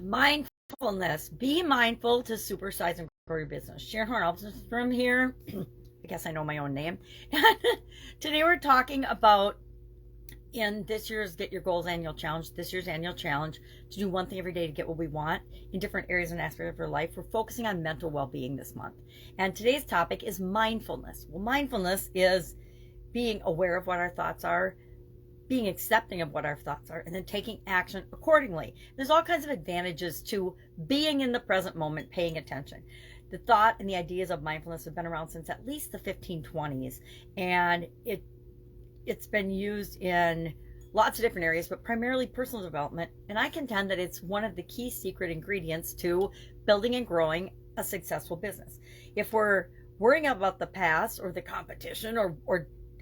Mindfulness. Be mindful to supersize and grow your business. Sharon Horne-Ellstrom here. I guess I know my own name. Today we're talking about in this year's Get Your Goals annual challenge, this year's annual challenge to do one thing every day to get what we want in different areas and aspects of our life. We're focusing on mental well-being this month. And today's topic is mindfulness. Well, mindfulness is being aware of what our thoughts are, being accepting of what our thoughts are, and then taking action accordingly. There's all kinds of advantages to being in the present moment, paying attention. The thought and the ideas of mindfulness have been around since at least the 1520s, and it's been used in lots of different areas, but primarily personal development. And I contend that it's one of the key secret ingredients to building and growing a successful business. If we're worrying about the past or the competition or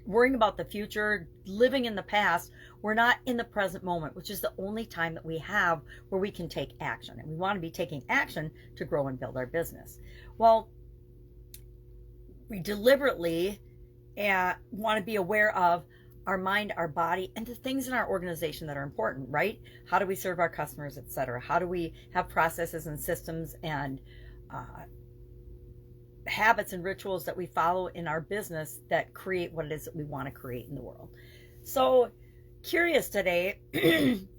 worrying about the future, living in the past, we're not in the present moment, which is the only time that we have where we can take action. And we want to be taking action to grow and build our business. Well, we deliberately want to be aware of our mind, our body, and the things in our organization that are important, right? How do we serve our customers, etc.? How do we have processes and systems and habits and rituals that we follow in our business that create what it is that we want to create in the world? So, curious today,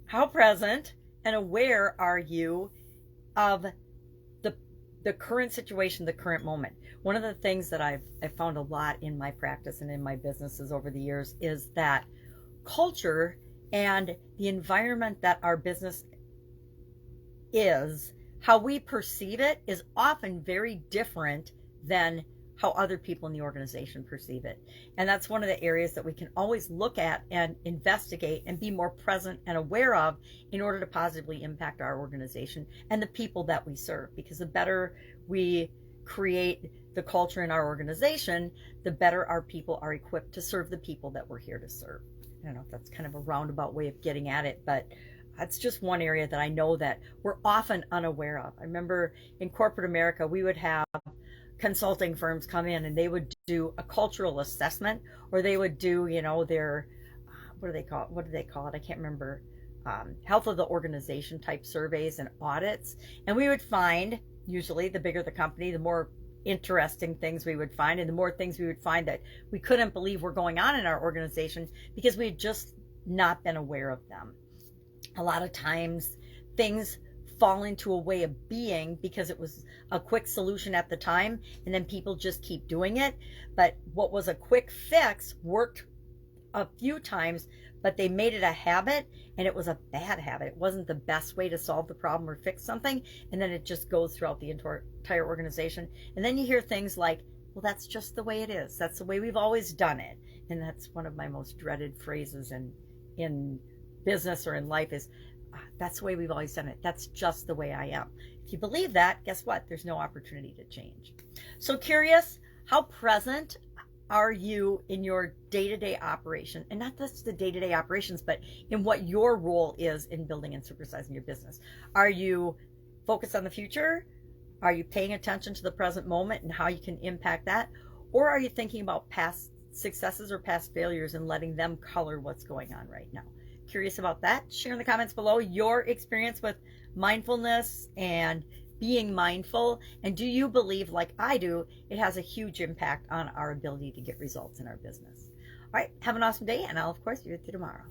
how present and aware are you of the current situation, the current moment? One of the things that I've found a lot in my practice and in my businesses over the years is that culture and the environment that our business is, how we perceive it, is often very different than how other people in the organization perceive it. And that's one of the areas that we can always look at and investigate and be more present and aware of in order to positively impact our organization and the people that we serve. Because the better we create the culture in our organization, the better our people are equipped to serve the people that we're here to serve. I don't know if that's kind of a roundabout way of getting at it, but that's just one area that I know that we're often unaware of. I remember in corporate America, we would have consulting firms come in and they would do a cultural assessment, or they would do, their, what do they call it? I can't remember. Health of the organization type surveys and audits. And we would find, usually the bigger the company, the more interesting things we would find, and the more things we would find that we couldn't believe were going on in our organization because we had just not been aware of them. A lot of times things fall into a way of being because it was a quick solution at the time, and then people just keep doing it. But what was a quick fix worked a few times, but they made it a habit, and it was a bad habit. It wasn't the best way to solve the problem or fix something, and then it just goes throughout the entire organization. And then you hear things like, well, that's just the way it is. That's the way we've always done it. And that's one of my most dreaded phrases in business or in life is, that's the way we've always done it. That's just the way I am. If you believe that, guess what? There's no opportunity to change. So curious, how present are you in your day-to-day operation? And not just the day-to-day operations, but in what your role is in building and supersizing your business. Are you focused on the future? Are you paying attention to the present moment and how you can impact that? Or are you thinking about past successes or past failures and letting them color what's going on right now? Curious about that? Share in the comments below your experience with mindfulness and being mindful. And do you believe, like I do, it has a huge impact on our ability to get results in our business? All right, have an awesome day, and I'll, of course, be with you tomorrow.